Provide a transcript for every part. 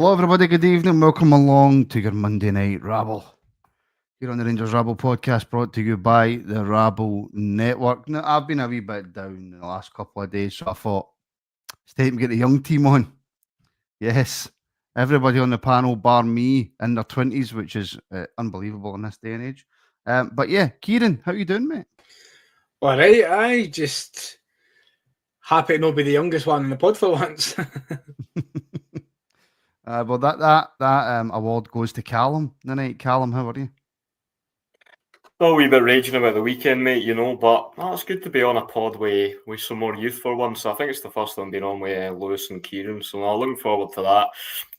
Hello, everybody. Good evening. Welcome along to your Monday Night Rabble here on the Rangers Rabble Podcast, brought to you by the Rabble Network. Now, I've been a wee bit down in the last couple of days, so I thought it's time to get the young team on. Yes, everybody on the panel, bar me, in their 20s, which is unbelievable in this day and age. But yeah, Kieran, how you doing, mate? All right, I just happy to not be the youngest one in the pod for once. Well, that award goes to Calum tonight. Calum, how are you? A wee bit raging about the weekend, mate, but it's good to be on a pod with some more youth for once. So I think it's the first time being on with Lewis and Kieran, so I'm looking forward to that.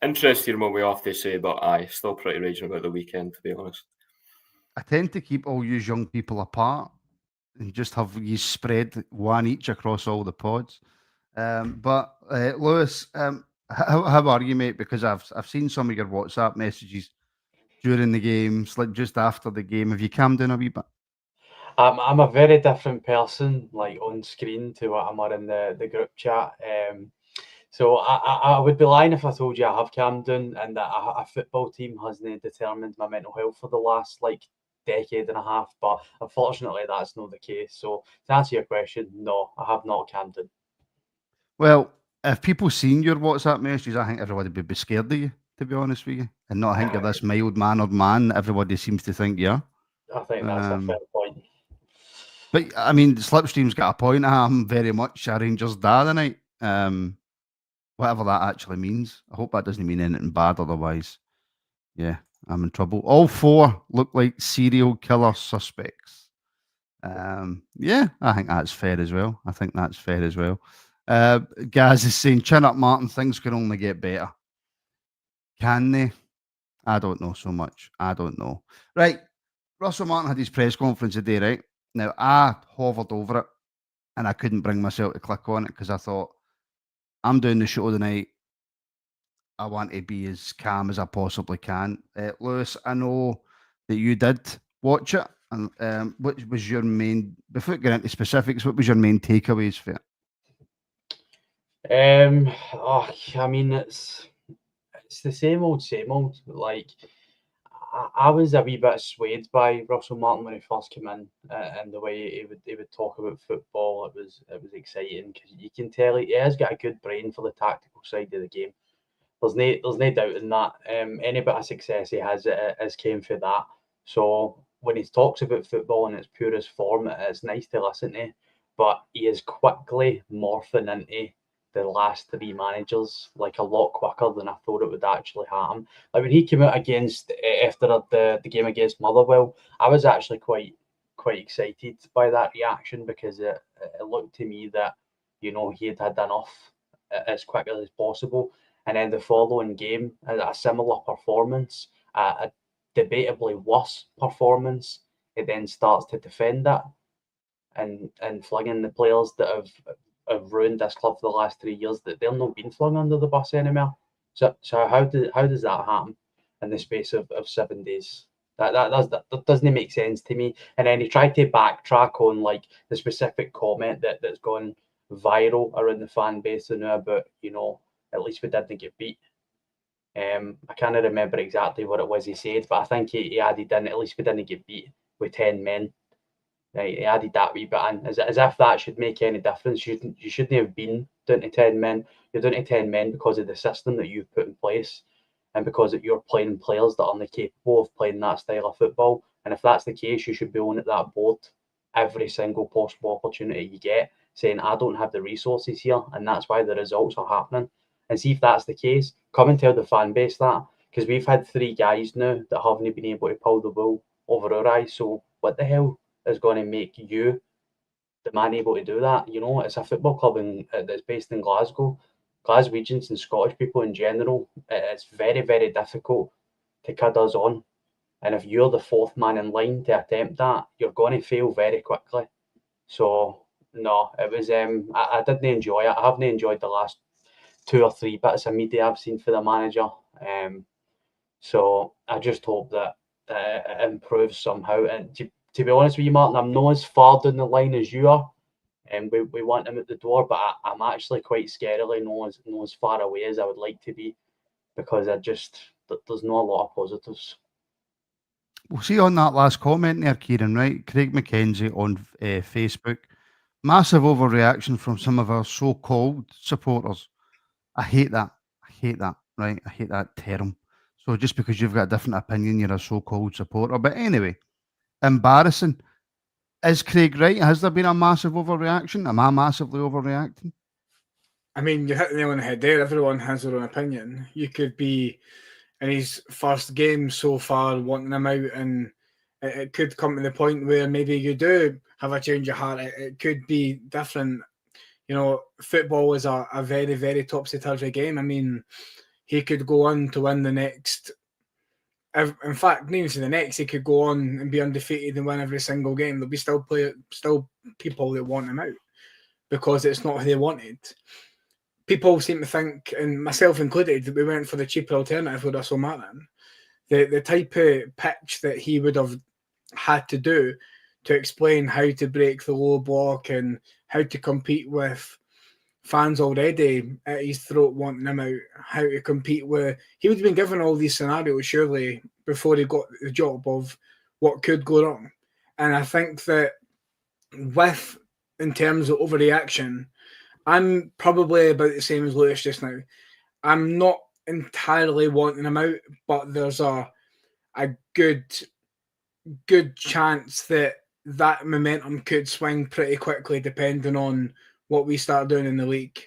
Interested in what we have to say, but still pretty raging about the weekend, to be honest. I tend to keep all you young people apart and just have you spread one each across all the pods. But Lewis, how are you, mate? Because I've seen some of your WhatsApp messages during the games, like just after the game. Have you calmed down a wee bit? I'm a very different person, like on screen, to what I'm in the group chat. So I would be lying if I told you I have calmed down and that a football team hasn't determined my mental health for the last decade and a half. But unfortunately, that's not the case. So to answer your question, no, I have not calmed down. Well, if people seen your WhatsApp messages, I think everybody would be scared of you, to be honest with you, and not think you're this mild-mannered man that everybody seems to think you are. I think that's a fair point. But I mean, Slipstream's got a point. I'm very much a Rangers dad tonight. Whatever that actually means. I hope that doesn't mean anything bad. Otherwise, yeah, I'm in trouble. All four look like serial killer suspects. Yeah, I think that's fair as well. Gaz is saying, chin up, Martin. Things can only get better. Can they? I don't know so much. I don't know. Right. Russell Martin had his press conference today, right? Now, I hovered over it and I couldn't bring myself to click on it because I thought, I'm doing the show tonight. I want to be as calm as I possibly can. Lewis, I know that you did watch it. And what was your main, before getting into specifics, what was your main takeaways for it? I mean, it's the same old. Like, I was a wee bit swayed by Russell Martin when he first came in, and the way he would talk about football. It was exciting because you can tell he has got a good brain for the tactical side of the game. There's no doubt in that. Any bit of success he has came through that. So when he talks about football in its purest form, it's nice to listen to. But he is quickly morphing into the last three managers, like a lot quicker than I thought it would actually happen. Like when he came out against after the game against Motherwell, I was actually quite excited by that reaction because it looked to me that he had enough as quickly as possible. And then the following game, a similar performance, a debatably worse performance. It then starts to defend that and flinging the players that have ruined this club for the last 3 years, that they're not being flung under the bus anymore. So how does that happen in the space of 7 days? That doesn't make sense to me. And then he tried to backtrack on like the specific comment that's gone viral around the fan base now about, at least we didn't get beat. I can't remember exactly what it was he said, but I think he added in, at least we didn't get beat with 10 men. Right, he added that wee bit in, as if that should make any difference. You shouldn't have been down to 10 men. You're down to 10 men because of the system that you've put in place and because you're playing players that aren't capable of playing that style of football. And if that's the case, you should be on at that board every single possible opportunity you get, saying, I don't have the resources here, and that's why the results are happening. And see if that's the case. Come and tell the fan base that, because we've had 3 guys now that haven't been able to pull the wool over our eyes. So what the hell is going to make you the man able to do that? It's a football club that's based in Glasgow. Glaswegians and Scottish people in general, it's very, very difficult to cut us on. And if you're the 4th man in line to attempt that, you're going to fail very quickly. So, no, it was, I didn't enjoy it. I haven't enjoyed the last 2 or 3 bits of media I've seen for the manager. So I just hope that it improves somehow. And to be honest with you, Martin, I'm not as far down the line as you are. And we want him at the door, but I'm actually quite scarily not as far away as I would like to be. because there's not a lot of positives. We'll see on that last comment there, Kieran, right? Craig McKenzie on Facebook. Massive overreaction from some of our so-called supporters. I hate that. Right? I hate that term. So just because you've got a different opinion, you're a so-called supporter. But anyway, embarrassing. Is Craig right? Has there been a massive overreaction? Am I massively overreacting? I mean, you hit the nail on the head there. Everyone has their own opinion. You could be in his first game so far wanting him out, and it could come to the point where maybe you do have a change of heart. It could be different. You know, football is a very, very topsy-turvy game. I mean, he could go on to win the next. In fact, not even to the next, he could go on and be undefeated and win every single game. There'll be still people that want him out because it's not who they wanted. People seem to think, and myself included, that we went for the cheaper alternative with Russell Martin. The type of pitch that he would have had to do to explain how to break the low block and how to compete with fans already at his throat wanting him out, how to compete with... He would have been given all these scenarios, surely, before he got the job of what could go wrong. And I think that in terms of overreaction, I'm probably about the same as Lewis just now. I'm not entirely wanting him out, but there's a good chance that momentum could swing pretty quickly depending on what we start doing in the league.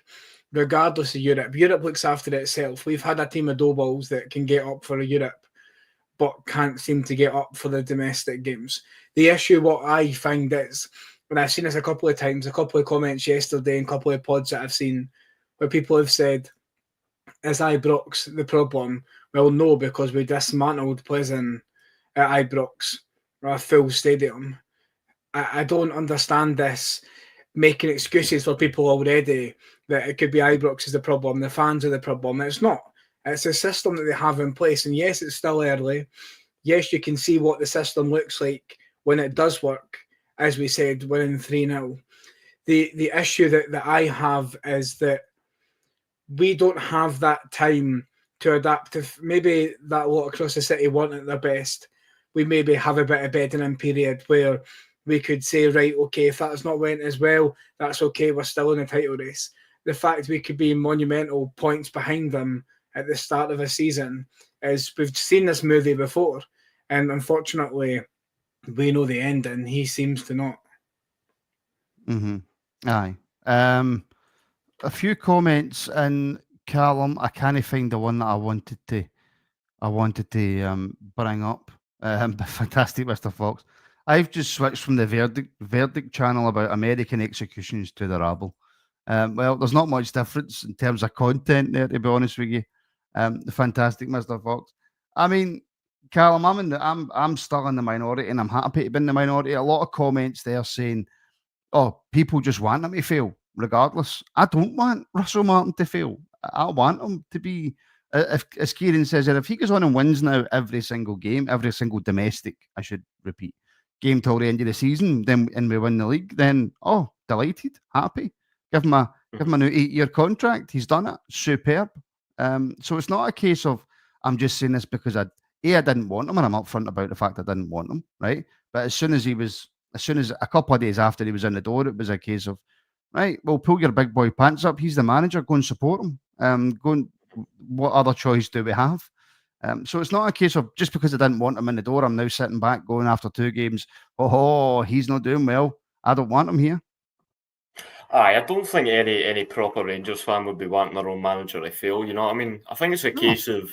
Regardless of Europe. Europe looks after itself. We've had a team of doughballs that can get up for Europe but can't seem to get up for the domestic games. The issue, what I find is, and I've seen this a couple of times, a couple of comments yesterday and a couple of pods that I've seen where people have said, is Ibrox the problem? Well, no, because we dismantled Pleasant at Ibrox, or a full stadium. I don't understand this, making excuses for people already that it could be Ibrox is the problem, the fans are the problem. It's not. It's a system that they have in place. And yes, it's still early. Yes, you can see what the system looks like when it does work. As we said, winning 3-0. The issue that I have is that we don't have that time to adapt. If maybe that lot across the city want at their best, we maybe have a bit of bedding in period where we could say, right, okay, if that's not went as well, that's okay, we're still in the title race. The fact we could be monumental points behind them at the start of a season is, we've seen this movie before, and unfortunately, we know the ending. He seems to not. Aye. A few comments in Calum. I can't find the one that I wanted to bring up. Fantastic, Mr. Fox. I've just switched from the Verdict channel about American executions to the Rabble. Well, there's not much difference in terms of content there, to be honest with you. Fantastic, Mr. Fox. I mean, Callum, I'm still in the minority, and I'm happy to be in the minority. A lot of comments there saying, "Oh, people just want him to fail, regardless." I don't want Russell Martin to fail. I want him to be. If, as Kieran says, if he goes on and wins now every single game, every single domestic, I should repeat, game till the end of the season, then and we win the league, then delighted, happy. Give him a new 8-year contract. He's done it. Superb. So it's not a case of I'm just saying this because I didn't want him, and I'm upfront about the fact I didn't want him, right? But as soon as a couple of days after he was in the door, it was a case of, right, well, pull your big boy pants up. He's the manager. Go and support him. What other choice do we have? So it's not a case of just because I didn't want him in the door, I'm now sitting back going after 2 games. Oh, he's not doing well. I don't want him here. I don't think any proper Rangers fan would be wanting their own manager to fail. You know what I mean? I think it's a case of,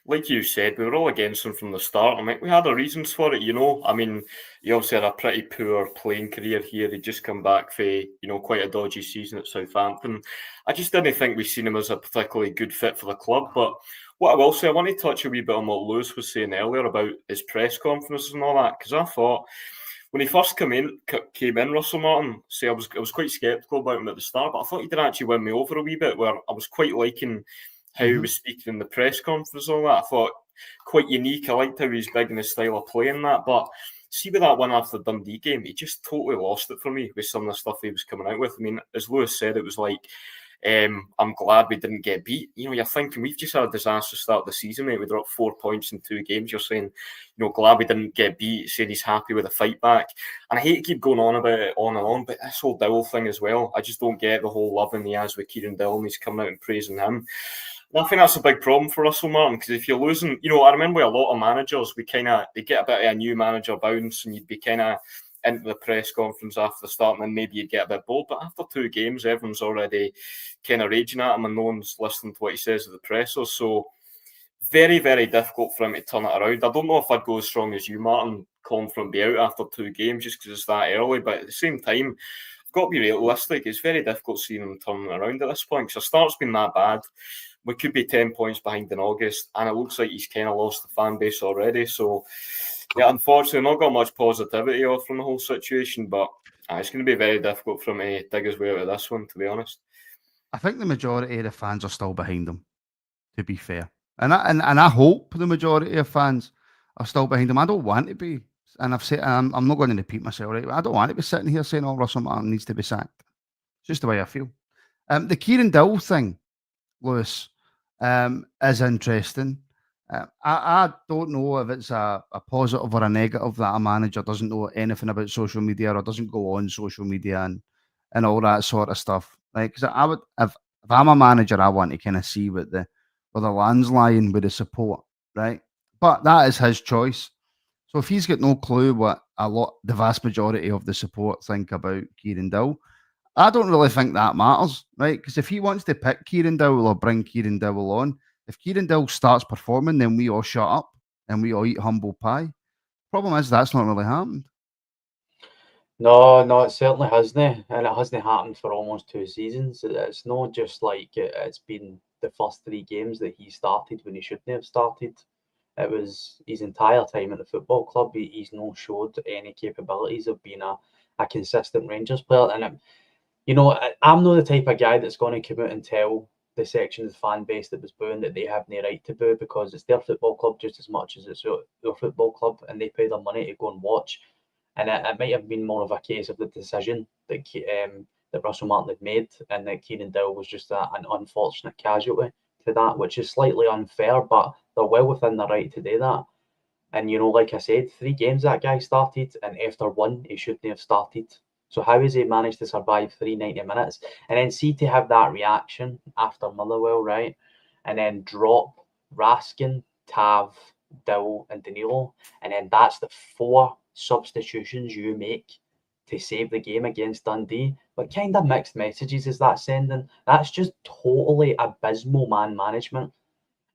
like you said, we were all against him from the start. I mean, we had our reasons for it, you know. I mean, he obviously had a pretty poor playing career here. He'd just come back for, quite a dodgy season at Southampton. I just didn't think we seen him as a particularly good fit for the club. But what I will say, I want to touch a wee bit on what Lewis was saying earlier about his press conferences and all that, because I thought, when he first came in, Russell Martin, I was quite sceptical about him at the start, but I thought he did actually win me over a wee bit, where I was quite liking how he was speaking in the press conference and all that. I thought quite unique. I liked how he's big in his style of playing that. But see with that one after the Dundee game, he just totally lost it for me with some of the stuff he was coming out with. I mean, as Lewis said, it was like I'm glad we didn't get beat. You're thinking we've just had a disastrous start of the season, mate. We dropped 4 points in 2 games. You're saying, glad we didn't get beat, saying he's happy with the fight back. And I hate to keep going on about it on and on, but this whole Dowell thing as well, I just don't get the whole loving he has with Kieran Dowell, and he's coming out and praising him. And I think that's a big problem for Russell Martin, because if you're losing, I remember a lot of managers, they get a bit of a new manager bounce, and you'd be kind of into the press conference after the start, and then maybe you'd get a bit bored. But after 2 games, everyone's already kind of raging at him, and no one's listening to what he says to the pressers. So very, very difficult for him to turn it around. I don't know if I'd go as strong as you, Martin, calling for him to be out after 2 games just because it's that early. But at the same time, I've got to be realistic. It's very difficult seeing him turning it around at this point, because the start's been that bad. We could be 10 points behind in August, and it looks like he's kind of lost the fan base already. So, yeah, unfortunately, not got much positivity off from the whole situation, but it's going to be very difficult for him to dig his way out of this one, to be honest. I think the majority of the fans are still behind him, to be fair. And I hope the majority of fans are still behind him. I don't want to be, and I've said, I'm not going to repeat myself, right? I don't want to be sitting here saying, Russell Martin needs to be sacked. It's just the way I feel. The Kieran Dowell thing, Lewis, is interesting. I don't know if it's a positive or a negative that a manager doesn't know anything about social media or doesn't go on social media and all that sort of stuff. Right? Because I would, if I'm a manager, I want to kind of see where the land's lying with the support, right? But that is his choice. So if he's got no clue what the vast majority of the support think about Kieran Dowell, I don't really think that matters, right? Because if he wants to pick Kieran Dowell or bring Kieran Dowell on, if Kieran Dowell starts performing, then we all shut up and we all eat humble pie. Problem is, that's not really happened. No, it certainly hasn't, and it hasn't happened for almost 2 seasons. It's not just like it's been the first 3 games that he started when he shouldn't have started. It was his entire time at the football club. He's not showed any capabilities of being a consistent Rangers player. And I'm not the type of guy that's going to come out and tell the section of the fan base that was booing that they have no right to boo, because it's their football club just as much as it's their football club, and they pay their money to go and watch. And it might have been more of a case of the decision that Russell Martin had made, and that Kieran Dowell was just an unfortunate casualty to that, which is slightly unfair, but they're well within their right to do that. And, like I said, 3 games that guy started, and after 1, he shouldn't have started. So how has he managed to survive 390 minutes? And then to have that reaction after Motherwell, right? And then drop Raskin, Tav, Dowell and Danilo. And then that's the 4 substitutions you make to save the game against Dundee. What kind of mixed messages is that sending? That's just totally abysmal man management.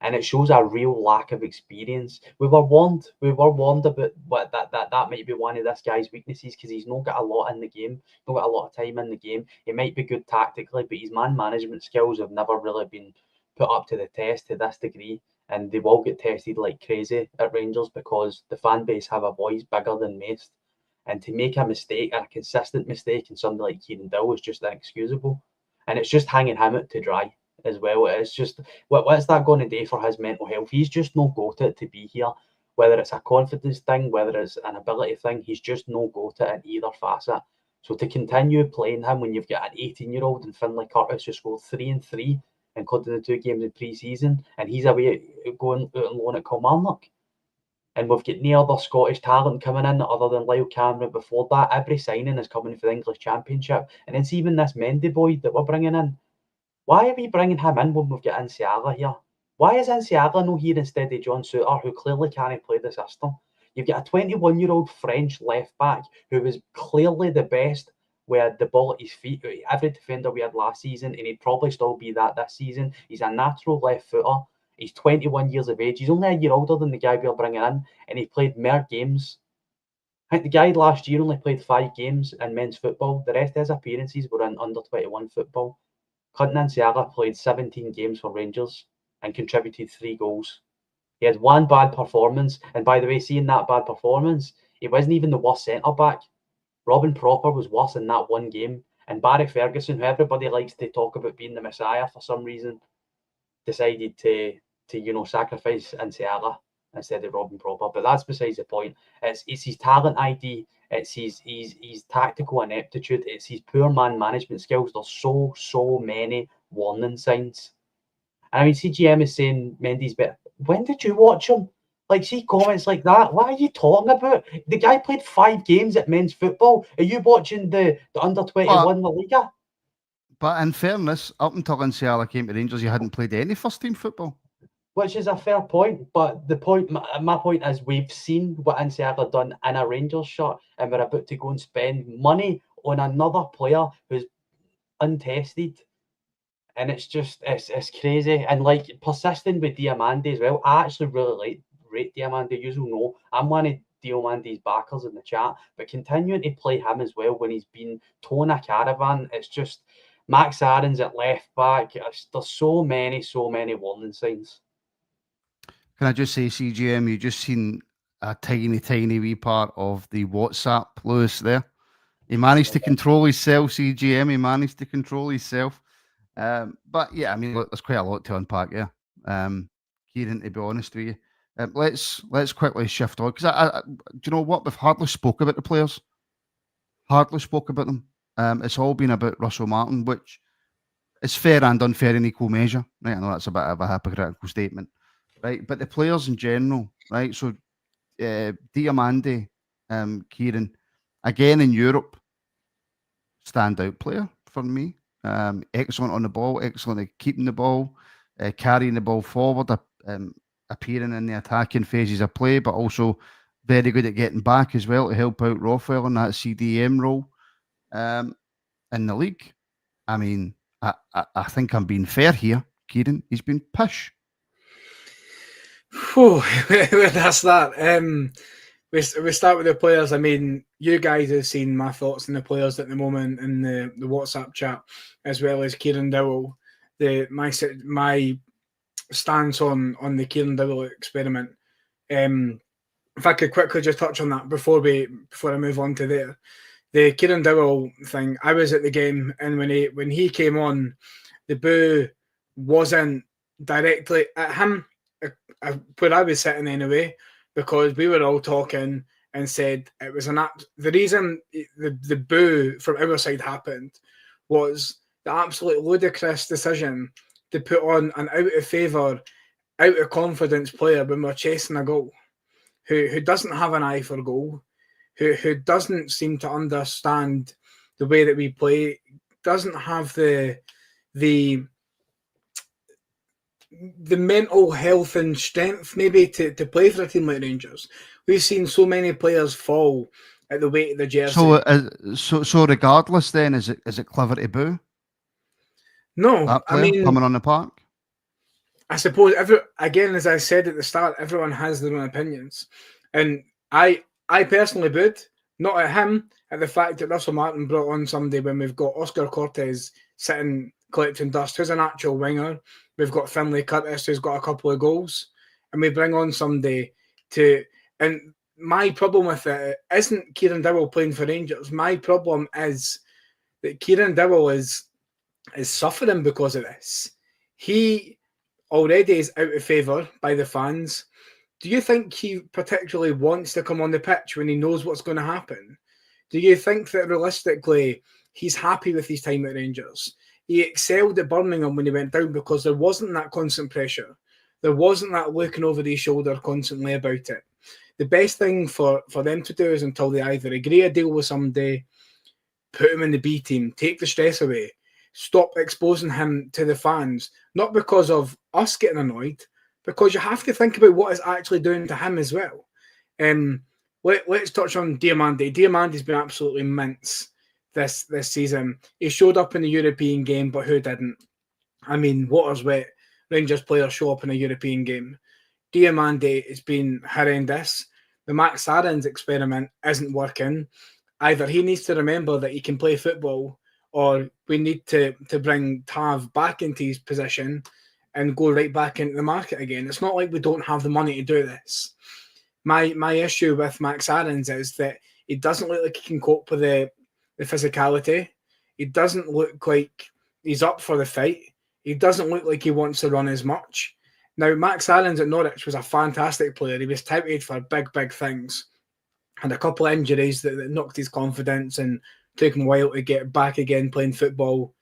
And it shows a real lack of experience. We were warned about what that might be one of this guy's weaknesses, because he's not got a lot in the game, not got a lot of time in the game. He might be good tactically, but his man management skills have never really been put up to the test to this degree. And they will get tested like crazy at Rangers, because the fan base have a voice bigger than most. And to make a mistake, a consistent mistake in somebody like Kieran Dowell is just inexcusable. And it's just hanging him out to dry as well. It's just, what's that going to do for his mental health? He's just no got it to be here. Whether it's a confidence thing, whether it's an ability thing, he's just no got it in either facet. So to continue playing him when you've got an 18-year-old in Finlay Curtis who scored 3 and 3, including the 2 games in pre-season, and he's away going out on loan at Kilmarnock. And we've got no other Scottish talent coming in other than Lyle Cameron before that. Every signing is coming for the English Championship. And it's even this Mendy boy that we're bringing in. Why are we bringing him in when we've got Inciala here? Why is Inciala not here instead of John Souttar, who clearly can't play the system? You've got a 21-year-old French left-back who was clearly the best with the ball at his feet. Every defender we had last season, and he'd probably still be that this season. He's a natural left-footer. He's 21 years of age. He's only a year older than the guy we're bringing in, and he played more games. I think the guy last year only played 5 games in men's football. The rest of his appearances were in under-21 football. Clinton Inciala played 17 games for Rangers and contributed 3 goals. He had 1 bad performance, and by the way, seeing that bad performance, he wasn't even the worst centre-back. Robin Propper was worse in that 1 game, and Barry Ferguson, who everybody likes to talk about being the Messiah for some reason, decided to sacrifice Inciala instead of Robin Propper. But that's besides the point. It's his talent ID. It's his tactical ineptitude. It's his poor man management skills. There's so many warning signs. And I mean, CGM is saying Mendy's better. When did you watch him? Like, see comments like that. What are you talking about? The guy played 5 games at men's football. Are you watching the under-21 La Liga? But in fairness, up until Insiala came to Rangers, he hadn't played any first-team football. Which is a fair point, but the point, my point is, we've seen what Insiala done in a Rangers shirt, and we're about to go and spend money on another player who's untested. And it's just, it's crazy. And like persisting with Diamande as well. I actually really rate Diamande. You know, I'm one of Diamande's backers in the chat, but continuing to play him as well when he's been towing a caravan, it's just Max Aaron's at left back. There's so many warning signs. Can I just say, CGM, you just seen a tiny wee part of the WhatsApp, Lewis, there. He managed to control himself, CGM. He managed to control himself. But yeah, I mean, look, there's quite a lot to unpack here. Kieran, to be honest with you, let's quickly shift on, because do you know what? We've hardly spoke about the players. Hardly spoke about them. It's all been about Russell Martin, which is fair and unfair in equal measure. Right? I know that's a bit of a hypocritical statement, right? But the players in general, right? So Diamande, Kieran, again in Europe, standout player for me. Excellent on the ball, excellent at keeping the ball, carrying the ball forward, appearing in the attacking phases of play, but also very good at getting back as well to help out Rothwell in that CDM role in the league. I mean, I think I'm being fair here, Kieran. He's been pish. That's that. We start with the players. I mean, you guys have seen my thoughts on the players at the moment in the WhatsApp chat, as well as Kieran Dowell. My stance on the Kieran Dowell experiment. If I could quickly just touch on that before I move on to there. The Kieran Dowell thing, I was at the game, and when he came on, the boo wasn't directly at him, where I was sitting anyway, because we were all talking and said it was the reason the boo from our side happened was the absolute ludicrous decision to put on an out of favour, out of confidence player when we're chasing a goal, who doesn't have an eye for goal, who doesn't seem to understand the way that we play, doesn't have the mental health and strength maybe to play for a team like Rangers. We've seen so many players fall at the weight of the jersey. So regardless, then is it clever to boo? No, that player, I mean, coming on the park. I suppose again, as I said at the start, everyone has their own opinions, and I personally booed, not at him, at the fact that Russell Martin brought on somebody when we've got Oscar Cortez sitting collecting dust, who's an actual winger. We've got Finlay Curtis, who's got a couple of goals, and we bring on somebody and my problem with it isn't Kieran Dowell playing for Rangers. My problem is that Kieran Dowell is suffering because of this. He already is out of favour by the fans. Do you think he particularly wants to come on the pitch when he knows what's going to happen? Do you think that realistically he's happy with his time at Rangers? He excelled at Birmingham when he went down because there wasn't that constant pressure. There wasn't that looking over his shoulder constantly about it. The best thing for them to do is until they either agree a deal with somebody, put him in the B team, take the stress away, stop exposing him to the fans, not because of us getting annoyed, because you have to think about what it's actually doing to him as well. Let's touch on Diamande. Diamande's been absolutely mince this season. He showed up in the European game, but who didn't? I mean, water's wet. Rangers players show up in a European game. Diamande has been horrendous. The Max Aarons experiment isn't working. Either he needs to remember that he can play football, or we need to bring Tav back into his position and go right back into the market again. It's not like we don't have the money to do this. My issue with Max Aarons is that he doesn't look like he can cope with the physicality. He doesn't look like he's up for the fight. He doesn't look like he wants to run as much. Now, Max Aarons at Norwich was a fantastic player. He was touted for big things. Had a couple of injuries that knocked his confidence and took him a while to get back again playing football.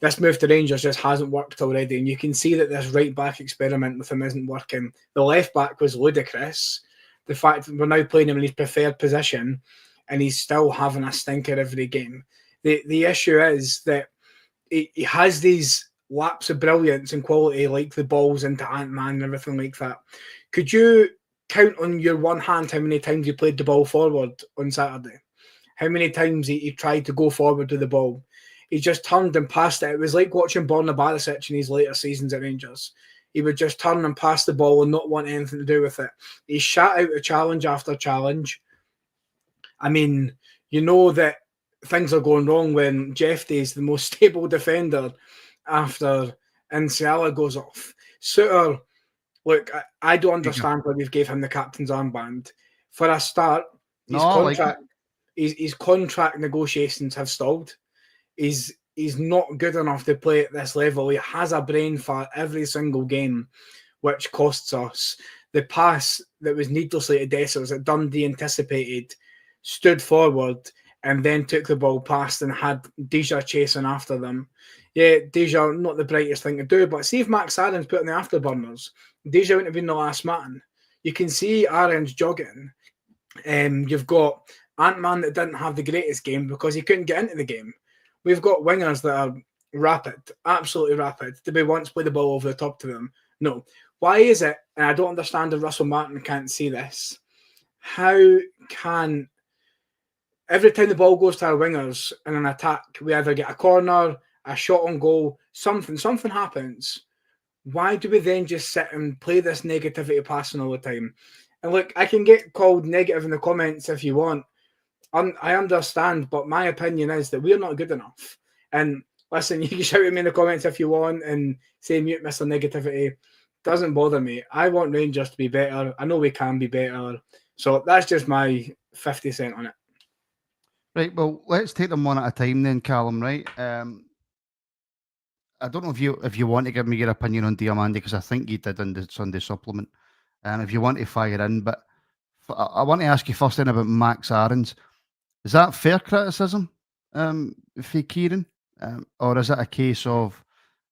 this move to Rangers just hasn't worked already, and you can see that this right-back experiment with him isn't working. The left-back was ludicrous. The fact that we're now playing him in his preferred position, and he's still having a stinker every game. The issue is that he has these lapse of brilliance and quality, like the balls into Ant-Man and everything like that. Could you count on your one hand how many times he played the ball forward on Saturday? How many times he tried to go forward with the ball? He just turned and passed it. It was like watching Borna Barisic in his later seasons at Rangers. He would just turn and pass the ball and not want anything to do with it. He shot out a challenge after challenge. I mean, you know that things are going wrong when Jeff is the most stable defender after Inciala goes off. Suter, look, I don't understand why we've gave him the captain's armband. For a start, his contract negotiations have stalled. He's not good enough to play at this level. He has a brain fart every single game, which costs us. The pass that was needlessly to Dessers that Dundee anticipated, stood forward, and then took the ball past and had Deja chasing after them. Yeah, Deja, not the brightest thing to do, but see if Max Aaron's put in the afterburners, Deja wouldn't have been the last man. You can see Aaron's jogging. You've got Ant-Man that didn't have the greatest game because he couldn't get into the game. We've got wingers that are rapid, absolutely rapid. Did we once play the ball over the top to them? No. Why is it, and I don't understand if Russell Martin can't see this, how can every time the ball goes to our wingers in an attack, we either get a corner, a shot on goal, something happens. Why do we then just sit and play this negativity passing all the time? And look, I can get called negative in the comments if you want. I understand, but my opinion is that we're not good enough. And listen, you can shout at me in the comments if you want and say mute Mr. Negativity. Doesn't bother me. I want Rangers to be better. I know we can be better. So that's just my 50 cent on it. Right, well, let's take them one at a time then, Callum, right? I don't know if you want to give me your opinion on Diamandi, because I think you did in the Sunday supplement. And if you want to fire in, but I want to ask you first then about Max Aarons. Is that fair criticism for Kieran? Or is it a case of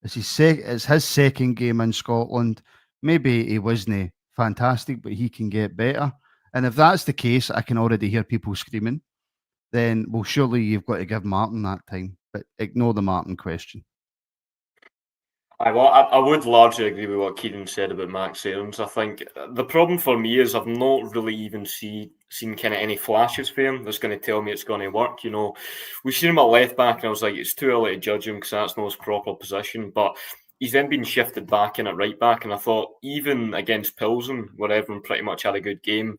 it's his second game in Scotland? Maybe he wasn't fantastic, but he can get better. And if that's the case, I can already hear people screaming. Then, well, surely you've got to give Martin that time. But ignore the Martin question. I would largely agree with what Kieran said about Max Aarons. I think the problem for me is I've not really even seen kind of any flashes for him that's going to tell me it's going to work. You know, we've seen him at left back, and I was like, it's too early to judge him because that's not his proper position. But he's then been shifted back in at right back, and I thought even against Pilsen, where everyone pretty much had a good game,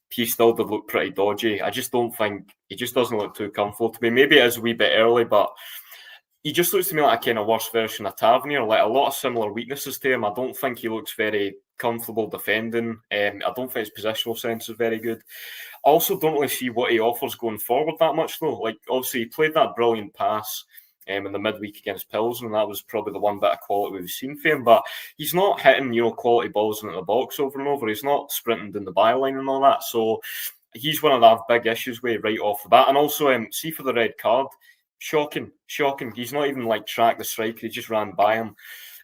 he still did look pretty dodgy. I just don't think he just doesn't look too comfortable to me. Maybe it is a wee bit early, but he just looks to me like a kind of worse version of Tavernier, like a lot of similar weaknesses to him. I don't think he looks very comfortable defending. I don't think his positional sense is very good. I also don't really see what he offers going forward that much, though. Like, obviously, he played that brilliant pass in the midweek against Pilsen, and that was probably the one bit of quality we've seen for him. But he's not hitting, quality balls into the box over and over. He's not sprinting down the byline and all that. So he's one of the big issues with right off the bat. And also, see for the red card, shocking. He's not even tracked the striker. He just ran by him,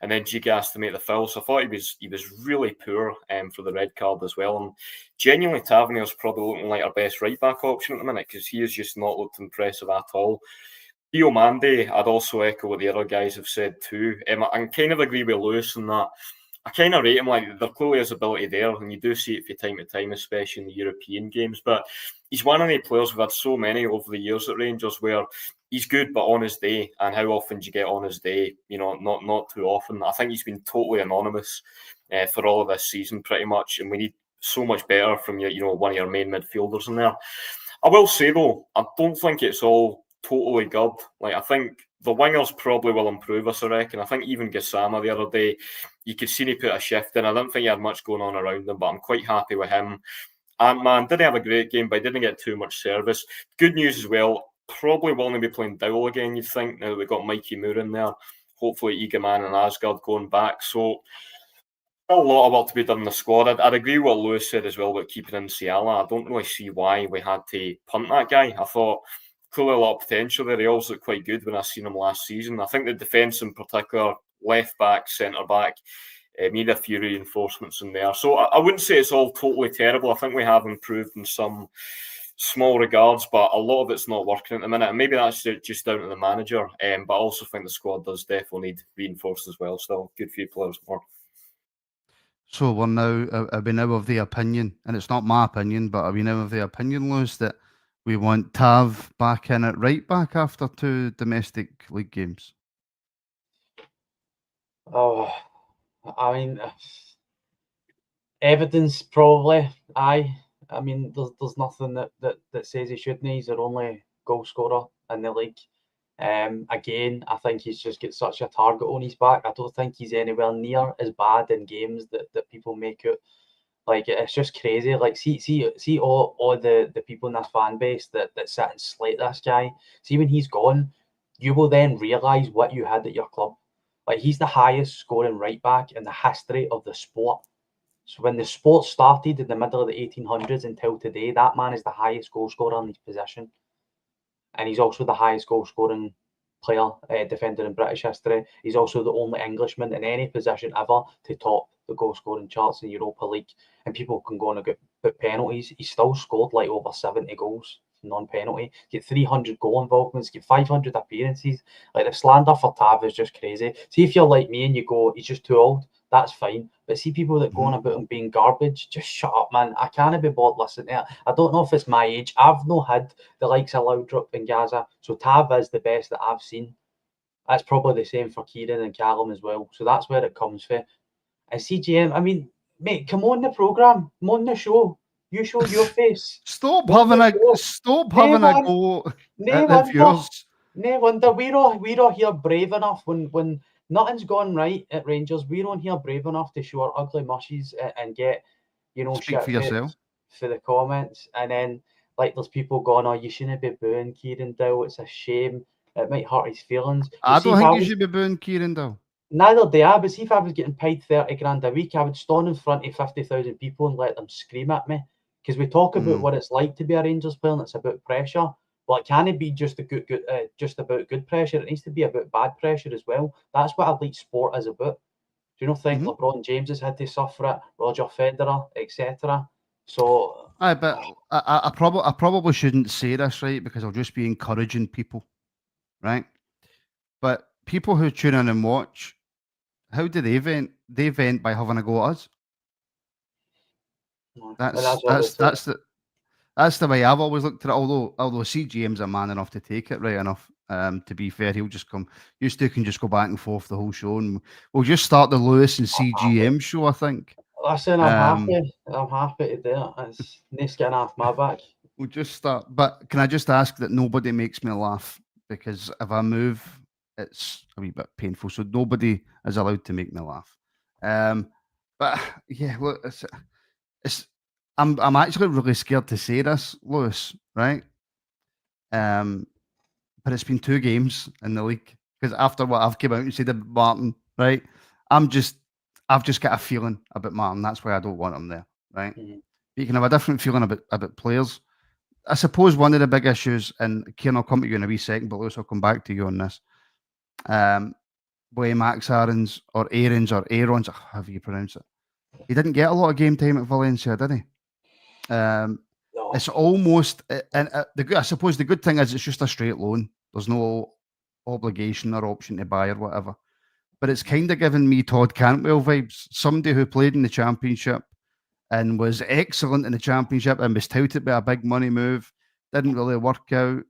and then Giga has to make the foul. So I thought he was really poor for the red card as well. And genuinely, Tavernier's probably looking like our best right back option at the minute because he has just not looked impressive at all. Diomande, I'd also echo what the other guys have said too. I kind of agree with Lewis in that. I kind of rate him, like there clearly is ability there, and you do see it from time to time, especially in the European games. But he's one of the players we've had so many over the years at Rangers where he's good, but on his day. And how often do you get on his day? Not too often. I think he's been totally anonymous for all of this season, pretty much. And we need so much better from one of your main midfielders in there. I will say though, I don't think it's all totally good. I think the wingers probably will improve us, I reckon. I think even Gassama the other day, you could see he put a shift in. I didn't think he had much going on around him, but I'm quite happy with him. Ant-Man didn't have a great game, but he didn't get too much service. Good news as well, probably won't be playing Dowell again, you'd think, now that we've got Mikey Moore in there. Hopefully Eagleman and Asgard going back. So a lot of work to be done in the squad. I'd agree with what Lewis said as well about keeping in Ciala. I don't really see why we had to punt that guy. I thought clearly a lot of potential there. He always looked quite good when I seen him last season. I think the defence in particular, left back, centre back, need a few reinforcements in there. So I wouldn't say it's all totally terrible. I think we have improved in some small regards, but a lot of it's not working at the minute. And maybe that's just down to the manager. But I also think the squad does definitely need reinforced as well. Still, good few players more. So we're now, are we now of the opinion, and it's not my opinion, but are we now of the opinion, Lewis, that we want Tav back in at right back after 2 domestic league games? Oh, I mean, evidence probably. I mean, there's nothing that says he shouldn't. He's their only goal scorer in the league. Again, I think he's just got such a target on his back. I don't think he's anywhere near as bad in games that people make out. Like, it's just crazy. Like, see all the people in this fan base that sit and slate this guy. See, when he's gone, you will then realise what you had at your club. Like, he's the highest scoring right back in the history of the sport. So when the sport started in the middle of the 1800s until today, that man is the highest goal scorer in his position. And he's also the highest goal scoring player, defender in British history. He's also the only Englishman in any position ever to top the goal scoring charts in Europa League. And people can go on and put penalties. He's still scored like over 70 goals non-penalty. Get 300 goal involvements, get 500 appearances. Like, the slander for Tav is just crazy. See, if you're like me and you go, he's just too old, that's fine. But see people that go on about him being garbage, just shut up, man. I can't be bothered listening to it. I don't know if it's my age. I've not had the likes of Laudrup and Gaza, so Tav is the best that I've seen. That's probably the same for Kieran and Calum as well. So that's where it comes from. And CGM, I mean, mate, come on the programme, come on the show. You show your face. Stop having a go at the viewers. No wonder we're all here brave enough when nothing's gone right at Rangers. We're on here brave enough to show our ugly mushies and get, Speak shit for yourself. For the comments. And then, like, there's people going, oh, you shouldn't be booing Kieran Dow. It's a shame. It might hurt his feelings. I don't think you should be booing Kieran Dow. Neither do I, but see, if I was getting paid 30 grand a week, I would stand in front of 50,000 people and let them scream at me. Because we talk about what it's like to be a Rangers player, and it's about pressure. Well, it can't be just just about good pressure. It needs to be about bad pressure as well. That's what elite sport is about. Do you not think LeBron James has had to suffer it, Roger Federer, etc.? So, but I probably shouldn't say this, right? Because I'll just be encouraging people, right? But people who tune in and watch, how do they vent? They vent by having a go at us. That's the way I've always looked at it. Although CGM's a man enough to take it, right enough. To be fair, he'll just come. You two can just go back and forth the whole show, and we'll just start the Lewis and CGM show, I think. Listen, I'm happy. I'm happy to do it. It's nice getting off my back. We'll just start. But can I just ask that nobody makes me laugh? Because if I move, it's a wee bit painful. So nobody is allowed to make me laugh. But yeah, look, I'm actually really scared to say this, Lewis, right? But it's been 2 games in the league, because after what I've come out and said about Martin, right? I've just got a feeling about Martin. That's why I don't want him there, right? Mm-hmm. But you can have a different feeling about players. I suppose one of the big issues, and Kieran, I'll come to you in a wee second, but Lewis, I'll come back to you on this. Boy, Max Aarons or Aarons, however you pronounce it. He didn't get a lot of game time at Valencia, did he? No. It's almost, and I suppose the good thing is it's just a straight loan. There's no obligation or option to buy or whatever. But it's kind of giving me Todd Cantwell vibes. Somebody who played in the Championship and was excellent in the Championship and was touted by a big money move, didn't really work out.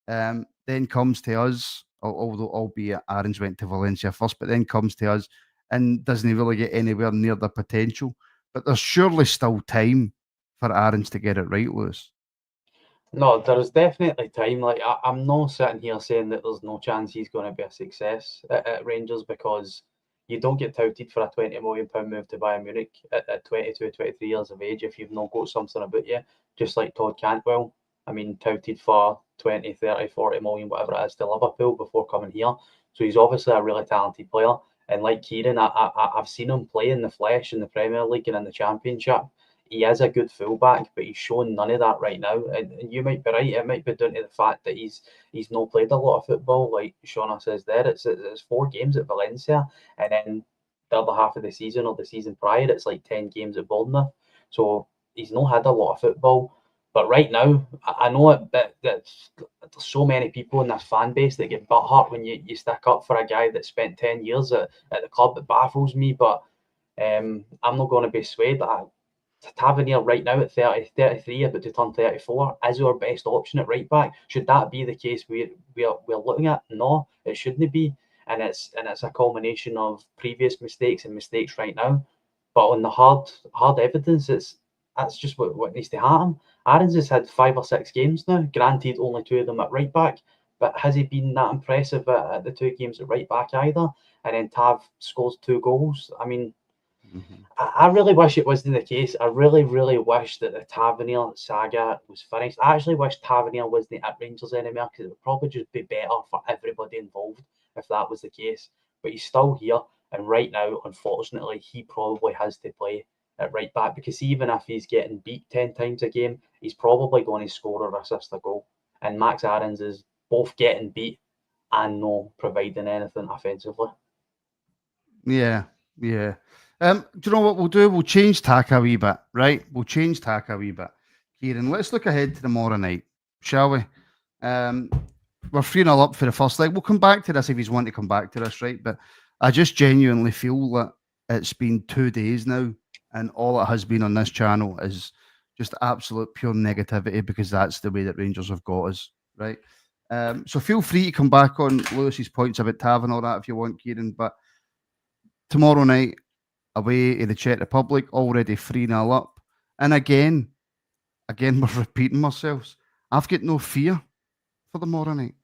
Then comes to us, although albeit Aarons went to Valencia first, but then comes to us and doesn't really get anywhere near the potential. But there's surely still time for Aarons to get it right, Lewis. No, there's definitely time. Like, I'm not sitting here saying that there's no chance he's going to be a success at Rangers, because you don't get touted for a £20 million move to Bayern Munich at 22, 23 years of age if you've not got something about you, just like Todd Cantwell. I mean, touted for 20, 30, 40 million, whatever it is, to Liverpool before coming here. So he's obviously a really talented player. And like Kieran, I've seen him play in the flesh in the Premier League and in the Championship. he is a good fullback, but he's shown none of that right now. And you might be right; it might be down to the fact that he's not played a lot of football. Like Shauna says, there it's 4 games at Valencia, and then the other half of the season or the season prior, it's like 10 games at Bournemouth. So he's not had a lot of football. But right now, I know that there's so many people in this fan base that get butthurt when you stick up for a guy that spent 10 years at the club. It baffles me, but I'm not going to be swayed. Tavernier right now at 33, about to turn 34, is our best option at right back. Should that be the case we're looking at? No, it shouldn't be. And it's a culmination of previous mistakes and mistakes right now. But on the hard evidence, that's just what needs to happen. Aaron's has had 5 or 6 games now. Granted, only 2 of them at right back, but has he been that impressive at the 2 games at right back either? And then Tav scores 2 goals. I mean, I really wish it wasn't the case. I really, really wish that the Tavernier saga was finished. I actually wish Tavernier wasn't at Rangers anymore, because it would probably just be better for everybody involved if that was the case. But he's still here, and right now, unfortunately, he probably has to play at right back, because even if he's getting beat 10 times a game, he's probably going to score or assist a goal. And Max Aarons is both getting beat and not providing anything offensively. Yeah. Do you know what we'll do? We'll change tack a wee bit, right? We'll change tack a wee bit. Kieran, let's look ahead to tomorrow night, shall we? We're 3-0 up for the first leg. We'll come back to this if he's want to come back to this, right? But I just genuinely feel that it's been 2 days now, and all it has been on this channel is just absolute pure negativity, because that's the way that Rangers have got us, right? So feel free to come back on Lewis's points about Tav and all that if you want, Kieran. But tomorrow night, away to the Czech Republic, already 3-0 up. And again, we're repeating ourselves. I've got no fear for tomorrow night.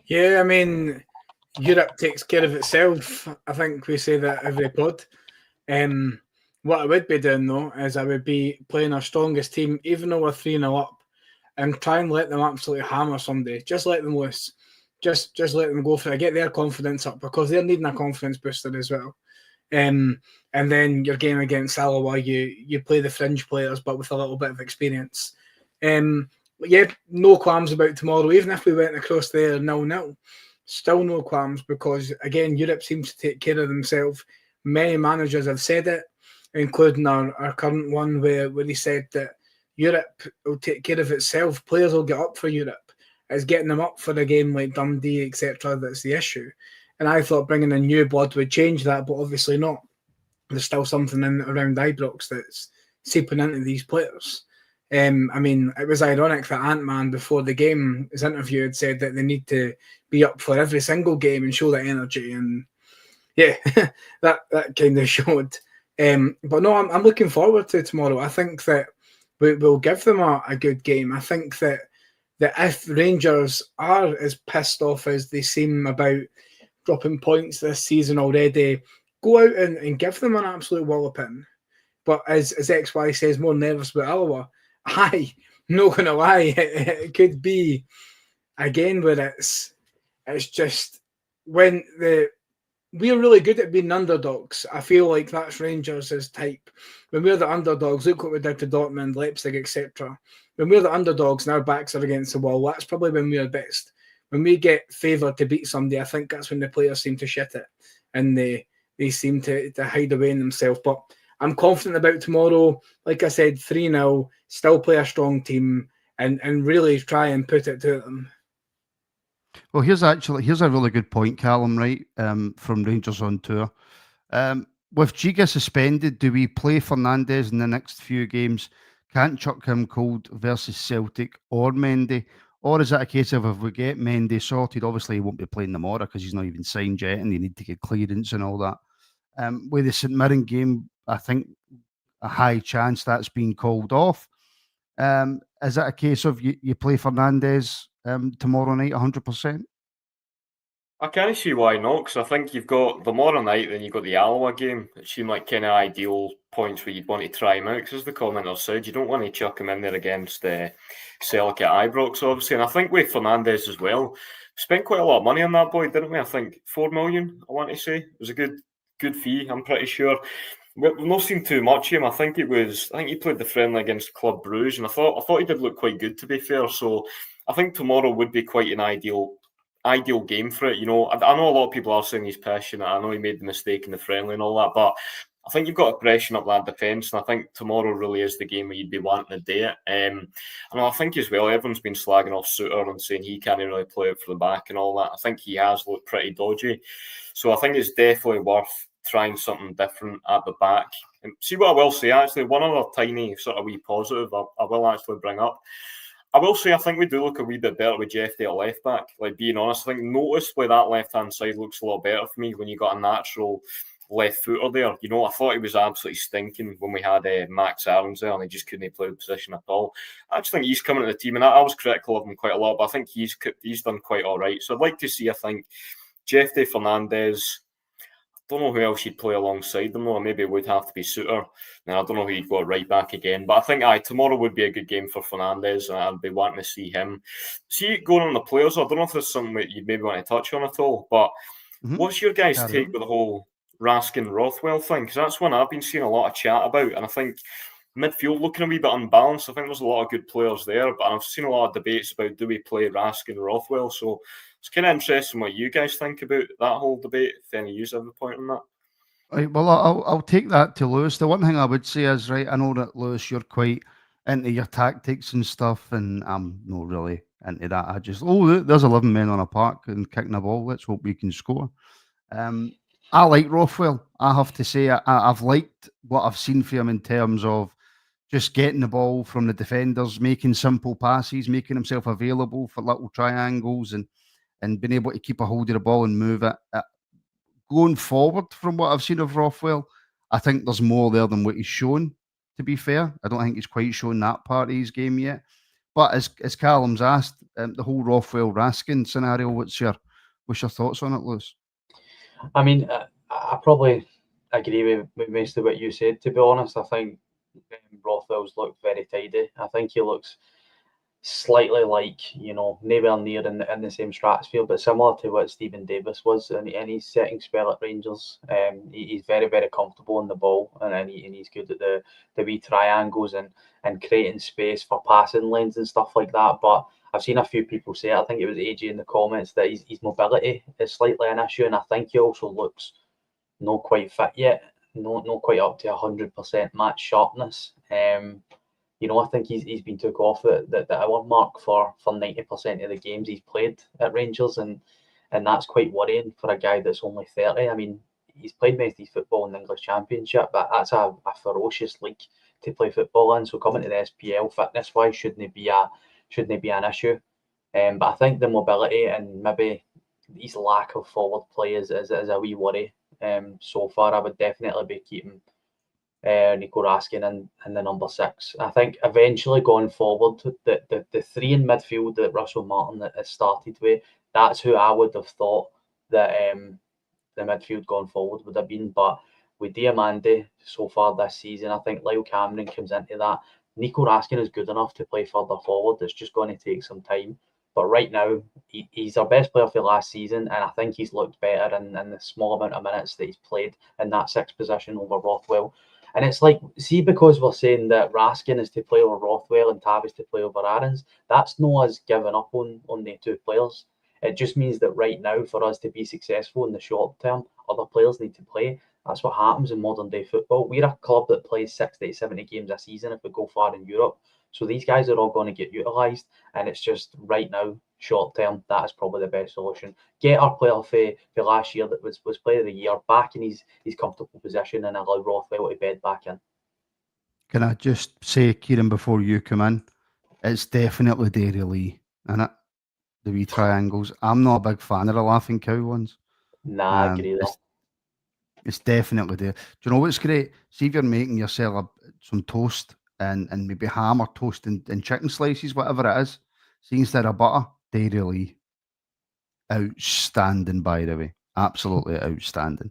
Yeah, I mean, Europe takes care of itself. I think we say that every pod. What I would be doing, though, is I would be playing our strongest team, even though we're 3-0 up, and try and let them absolutely hammer somebody. Just let them loose. Just let them go for it. Get their confidence up, because they're needing a confidence booster as well. And then your game against Salawa, you play the fringe players, but with a little bit of experience. Yeah, no qualms about tomorrow. Even if we went across there 0-0, still no qualms, because, again, Europe seems to take care of themselves. Many managers have said it, including our current one, where he said that Europe will take care of itself. Players will get up for Europe. It's getting them up for a game like Dundee, etc. that's the issue. And I thought bringing in new blood would change that, but obviously not. There's still something around Ibrox that's seeping into these players. I mean, it was ironic that Ant-Man, before the game, his interview had said that they need to be up for every single game and show that energy. And yeah, that kind of showed. But no, I'm looking forward to tomorrow. I think that we'll give them a good game. I think that if Rangers are as pissed off as they seem about dropping points this season already, go out and give them an absolute walloping. But as XY says, more nervous about Alawa. Aye, not going to lie, it could be, again, where it's just when we're really good at being underdogs. I feel like that's Rangers' type. When we're the underdogs, look what we did to Dortmund, Leipzig, etc. When we're the underdogs and our backs are against the wall, that's probably when we're best. When we get favoured to beat somebody, I think that's when the players seem to shit it, and they seem to hide away in themselves. But I'm confident about tomorrow. Like I said, 3-0, still play a strong team, and really try and put it to them. Well, here's a really good point, Calum, right, from Rangers on Tour. With Giga suspended, do we play Fernandes in the next few games? Can't chuck him cold versus Celtic or Mendy? Or is it a case of if we get Mendy sorted, obviously he won't be playing tomorrow because he's not even signed yet and you need to get clearance and all that. With the St Mirren game, I think a high chance that's been called off. Is it a case of you play Fernandes tomorrow night 100%? I can't see why not, because I think you've got tomorrow night, then you've got the Alloa game. It seemed like kind of ideal points where you'd want to try him out, because as the commenter said, you don't want to chuck him in there against Celtic at Ibrox, obviously. And I think with Fernandes as well, spent quite a lot of money on that boy, didn't we? I think 4 million, I want to say. It was a good fee, I'm pretty sure. we've not seen too much of him. I think he played the friendly against Club Brugge, and I thought he did look quite good, to be fair. So I think tomorrow would be quite an ideal game for it. You know, I know a lot of people are saying he's passionate. I know he made the mistake in the friendly and all that, but I think you've got to freshen up that defence, and I think tomorrow really is the game where you'd be wanting to do it. And I think as well, everyone's been slagging off Suter and saying he can't really play it for the back and all that. I think he has looked pretty dodgy. So I think it's definitely worth trying something different at the back. And see what I will say, actually, one other tiny sort of wee positive I will actually bring up. I will say I think we do look a wee bit better with Jeff Day at left back. Like, being honest, I think noticeably that left-hand side looks a lot better for me when you got a natural left footer there. You know, I thought he was absolutely stinking when we had Max Aarons there and he just couldn't play the position at all. I just think he's coming to the team, and I was critical of him quite a lot, but I think he's done quite all right. So I'd like to see, I think, Jeff Day Fernandez. I don't know who else you'd play alongside them, though. Maybe it would have to be Suter. Now, I don't know who you'd go right back again, but I think tomorrow would be a good game for Fernandez, and I'd be wanting to see him. See, going on the players, I don't know if there's something that you'd maybe want to touch on at all, but what's your guys' take with the whole Raskin-Rothwell thing? Because that's one I've been seeing a lot of chat about, and I think midfield looking a wee bit unbalanced. I think there's a lot of good players there, but I've seen a lot of debates about do we play Raskin-Rothwell, so it's kind of interesting what you guys think about that whole debate, if any of you have a point on that. Right, well, I'll take that to Lewis. The one thing I would say is, right, I know that, Lewis, you're quite into your tactics and stuff, and I'm not really into that. I just, there's 11 men on a park and kicking a ball. Let's hope we can score. I like Rothwell. I have to say, I've liked what I've seen for him in terms of just getting the ball from the defenders, making simple passes, making himself available for little triangles, and being able to keep a hold of the ball and move it. Going forward, from what I've seen of Rothwell, I think there's more there than what he's shown, to be fair. I don't think he's quite shown that part of his game yet. But as Callum's asked, the whole Rothwell-Raskin scenario, what's your thoughts on it, Lewis? I mean, I probably agree with most of what you said, to be honest. I think Rothwell's looked very tidy. I think he looks slightly like, nowhere near in the same stratosphere, but similar to what Stephen Davis was in his setting spell at Rangers. He's very, very comfortable on the ball, and he's good at the wee triangles and creating space for passing lanes and stuff like that. But I've seen a few people say, I think it was AJ in the comments, that his mobility is slightly an issue, and I think he also looks not quite fit yet, not quite up to 100% match sharpness. I think he's been took off the hour mark for 90% of the games he's played at Rangers, and that's quite worrying for a guy that's only 30. I mean, he's played most of his football in the English Championship, but that's a ferocious league to play football in. So coming to the SPL fitness-wise shouldn't be an issue. But I think the mobility and maybe his lack of forward play is a wee worry. So far, I would definitely be keeping Nico Raskin in the number 6. I think eventually going forward, the three in midfield that Russell Martin has started with, that's who I would have thought that the midfield going forward would have been. But with Diamande so far this season, I think Lyle Cameron comes into that. Nico Raskin is good enough to play further forward. It's just going to take some time. But right now, he's our best player for last season, and I think he's looked better in the small amount of minutes that he's played in that 6th position over Rothwell. And it's like, see, because we're saying that Raskin is to play over Rothwell and Tav is to play over Aarons, that's no us giving up on the two players. It just means that right now, for us to be successful in the short term, other players need to play. That's what happens in modern day football. We're a club that plays 60 to 70 games a season if we go far in Europe. So these guys are all going to get utilised, and it's just right now, short term, that is probably the best solution. Get our player for last year that was player of the year back in his comfortable position and allow Rothwell to bed back in. Can I just say, Kieran, before you come in, it's definitely Dairy Lee, isn't it? The wee triangles. I'm not a big fan of the laughing cow ones. Nah, I agree though. It's definitely there. Do you know what's great? See if you're making yourself some toast and maybe ham or toast and chicken slices, whatever it is. See, instead of butter, Dairy Lee. Outstanding, by the way. Absolutely outstanding.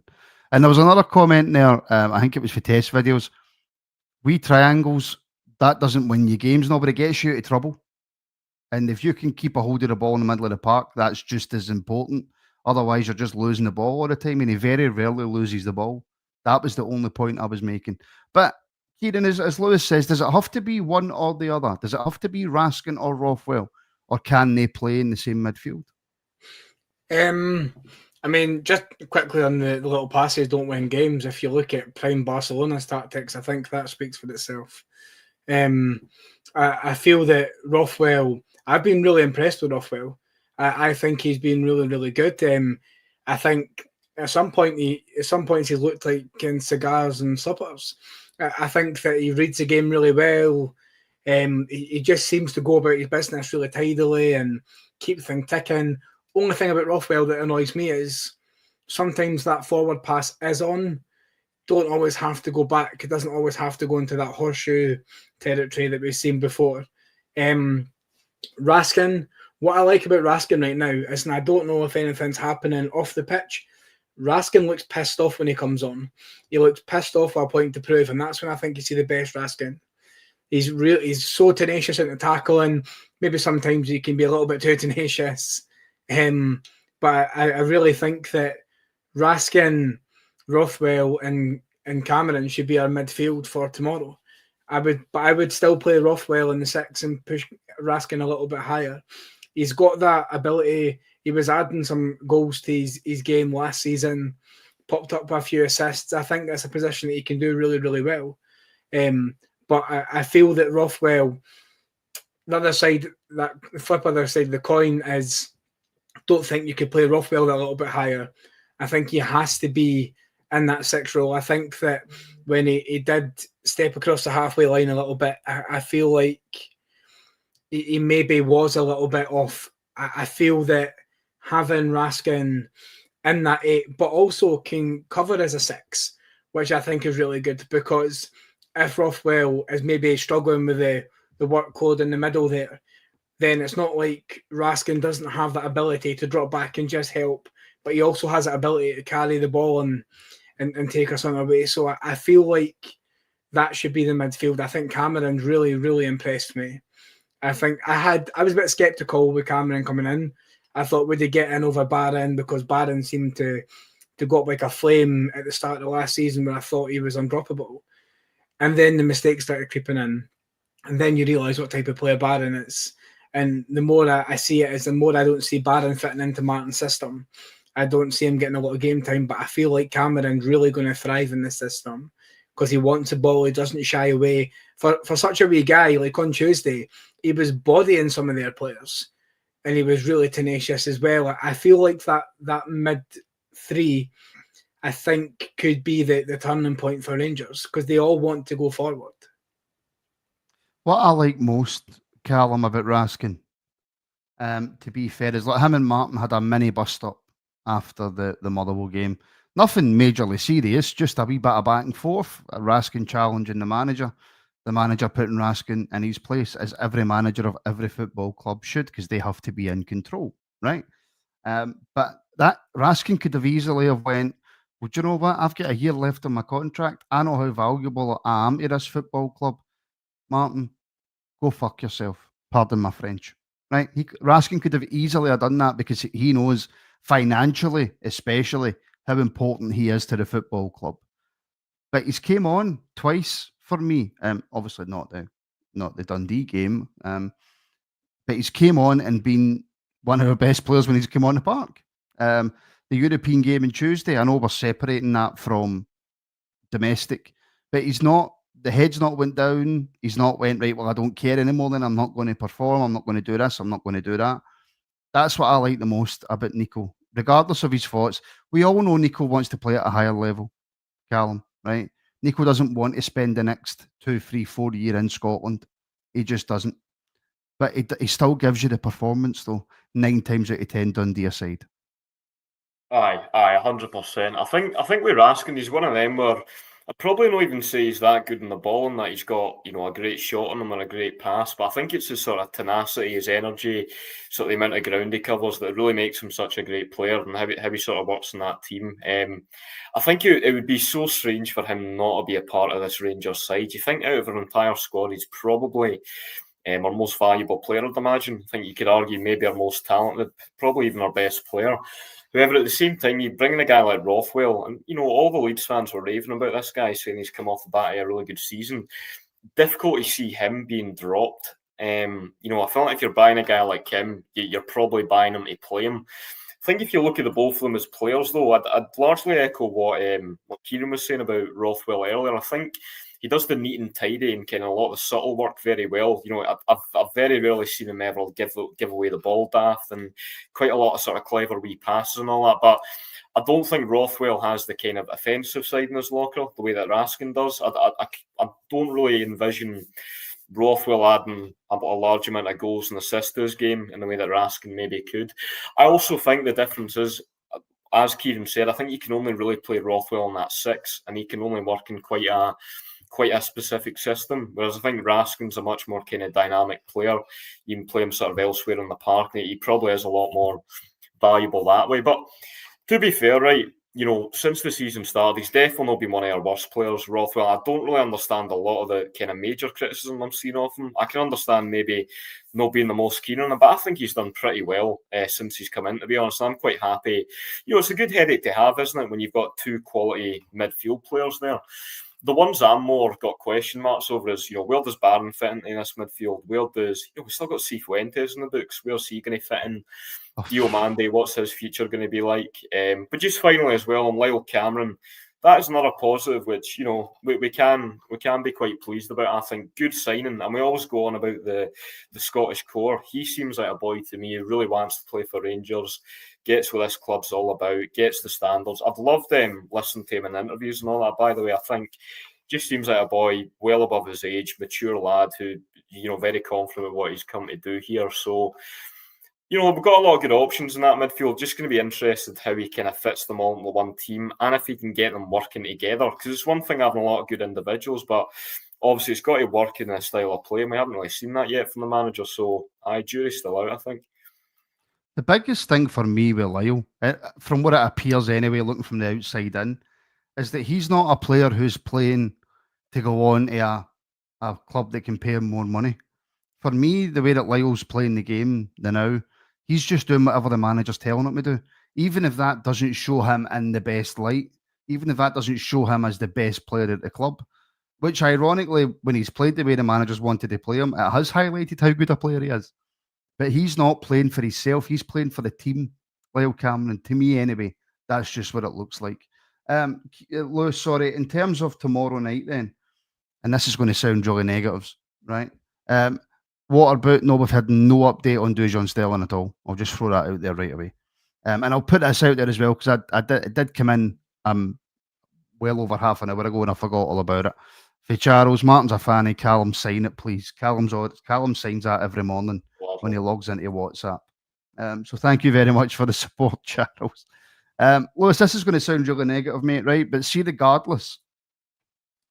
And there was another comment there, I think it was for test videos. Wee triangles, that doesn't win you games, no, but it gets you out of trouble. And if you can keep a hold of the ball in the middle of the park, that's just as important. Otherwise, you're just losing the ball all the time, and he very rarely loses the ball. That was the only point I was making. But Kieran, as Lewis says, does it have to be one or the other? Does it have to be Raskin or Rothwell? Or can they play in the same midfield? I mean, just quickly on the little passes don't win games. If you look at prime Barcelona's tactics, I think that speaks for itself. I feel that Rothwell, I've been really impressed with Rothwell. I think he's been really, really good. I think at some points he looked like in cigars and slippers. I think that he reads the game really well. He just seems to go about his business really tidily and keep things ticking. Only thing about Rothwell that annoys me is sometimes that forward pass is on. Don't always have to go back. It doesn't always have to go into that horseshoe territory that we've seen before. Raskin, what I like about Raskin right now is, and I don't know if anything's happening off the pitch, Raskin looks pissed off when he comes on. He looks pissed off for a point to prove, and that's when I think you see the best Raskin. He's so tenacious in the tackling. Maybe sometimes he can be a little bit too tenacious. But I really think that Raskin, Rothwell, and Cameron should be our midfield for tomorrow. I would still play Rothwell in the 6 and push Raskin a little bit higher. He's got that ability. He was adding some goals to his game last season, popped up with a few assists. I think that's a position that he can do really, really well. But I feel that Rothwell, the other side, that flip other side of the coin is, don't think you could play Rothwell a little bit higher. I think he has to be in that 6 role. I think that when he did step across the halfway line a little bit, I feel like he maybe was a little bit off. I feel that having Raskin in that 8, but also can cover as a 6, which I think is really good, because if Rothwell is maybe struggling with the workload in the middle there, then it's not like Raskin doesn't have that ability to drop back and just help, but he also has that ability to carry the ball and take us on our way. So I feel like that should be the midfield. I think Cameron's really, really impressed me. I think I was a bit sceptical with Cameron coming in. I thought, would he get in over Barron? Because Barron seemed to go up like a flame at the start of the last season where I thought he was undroppable. And then the mistakes started creeping in. And then you realise what type of player Barron is. And the more I see it, is the more I don't see Barron fitting into Martin's system. I don't see him getting a lot of game time, but I feel like Cameron's really going to thrive in this system because he wants the ball. He doesn't shy away. For such a wee guy, like on Tuesday, he was bodying some of their players and he was really tenacious as well. I feel like that mid 3, I think, could be the turning point for Rangers because they all want to go forward. What I like most, Calum, about Raskin, to be fair, is like him and Martin had a mini bust-up after the Motherwell game. Nothing majorly serious, just a wee bit of back and forth. Raskin challenging the manager putting Raskin in his place, as every manager of every football club should, because they have to be in control, right? But that Raskin could have easily have went, well, do you know what? I've got a year left on my contract. I know how valuable I am to this football club. Martin, go fuck yourself. Pardon my French. Right? Raskin could have easily have done that because he knows financially, especially, how important he is to the football club. But he's came on twice for me. Obviously not the Dundee game. But he's came on and been one of our best players when he's come on the park. The European game on Tuesday, I know we're separating that from domestic, but he's not. The head's not went down. He's not went, right, well, I don't care anymore, then I'm not going to perform. I'm not going to do this. I'm not going to do that. That's what I like the most about Nico. Regardless of his thoughts, we all know Nico wants to play at a higher level, Calum, right? Nico doesn't want to spend the next 2, 3, 4 years in Scotland. He just doesn't. But he still gives you the performance, though, 9 times out of 10 Dundee aside. Aye, 100%. I think with Raskin, he's one of them where I'd probably not even say he's that good in the ball and that he's got, a great shot on him and a great pass, but I think it's his sort of tenacity, his energy, sort of the amount of ground he covers that really makes him such a great player and how he sort of works in that team. I think it would be so strange for him not to be a part of this Rangers side. You think out of our entire squad, he's probably our most valuable player, I'd imagine. I think you could argue maybe our most talented, probably even our best player. However, at the same time, you bring in a guy like Rothwell, and all the Leeds fans were raving about this guy, saying he's come off the bat of a really good season. Difficult to see him being dropped. I feel like if you're buying a guy like him, you're probably buying him to play him. I think if you look at the both of them as players, though, I'd largely echo what Kieran was saying about Rothwell earlier. I think he does the neat and tidy and kind of a lot of the subtle work very well. I've very rarely seen him ever give away the ball daft, and quite a lot of sort of clever wee passes and all that. But I don't think Rothwell has the kind of offensive side in his locker the way that Raskin does. I don't really envision Rothwell adding a large amount of goals and assists to his game in the way that Raskin maybe could. I also think the difference is, as Kieran said, I think you can only really play Rothwell in that 6, and he can only work in quite a specific system. Whereas I think Raskin's a much more kind of dynamic player. You can play him sort of elsewhere in the park, and he probably is a lot more valuable that way. But to be fair, right, since the season started, he's definitely not been one of our worst players, Rothwell. I don't really understand a lot of the kind of major criticism I'm seeing of him. I can understand maybe not being the most keen on him, but I think he's done pretty well since he's come in, to be honest. I'm quite happy. It's a good headache to have, isn't it, when you've got 2 quality midfield players there. The ones I'm more got question marks over is, where does Barron fit into this midfield? Where does, we still got Cifuentes in the books. Where's he going to fit in? Diomande, what's his future going to be like? But just finally as well, on Lyle Cameron, that is another positive, which, we can be quite pleased about. I think good signing, and we always go on about the Scottish core. He seems like a boy to me who really wants to play for Rangers, gets what this club's all about, gets the standards. I've loved listening to him in interviews and all that, by the way. I think just seems like a boy well above his age, mature lad who, very confident with what he's come to do here. So, we've got a lot of good options in that midfield. Just going to be interested how he kind of fits them all into one team, and if he can get them working together. Because it's one thing having a lot of good individuals, but obviously it's got to work in a style of play, and we haven't really seen that yet from the manager. So, jury's still out, I think. The biggest thing for me with Lyle, from what it appears anyway, looking from the outside in, is that he's not a player who's playing to go on to a club that can pay him more money. For me, the way that Lyle's playing the game now, he's just doing whatever the manager's telling him to do. Even if that doesn't show him in the best light, even if that doesn't show him as the best player at the club, which ironically, when he's played the way the managers wanted to play him, it has highlighted how good a player he is. But he's not playing for himself. He's playing for the team, Lyle Cameron. To me, anyway, that's just what it looks like. Lewis, sorry, in terms of tomorrow night then, and this is going to sound really negatives, right? What about, we've had no update on Dujon Sterling at all. I'll just throw that out there right away. And I'll put this out there as well, because it did come in well over half an hour ago and I forgot all about it. For Charles, Martin's a fan, Calum, sign it, please. Calum signs that every morning when he logs into WhatsApp. So thank you very much for the support, Charles. Lewis, this is going to sound really negative, mate, right? But see, regardless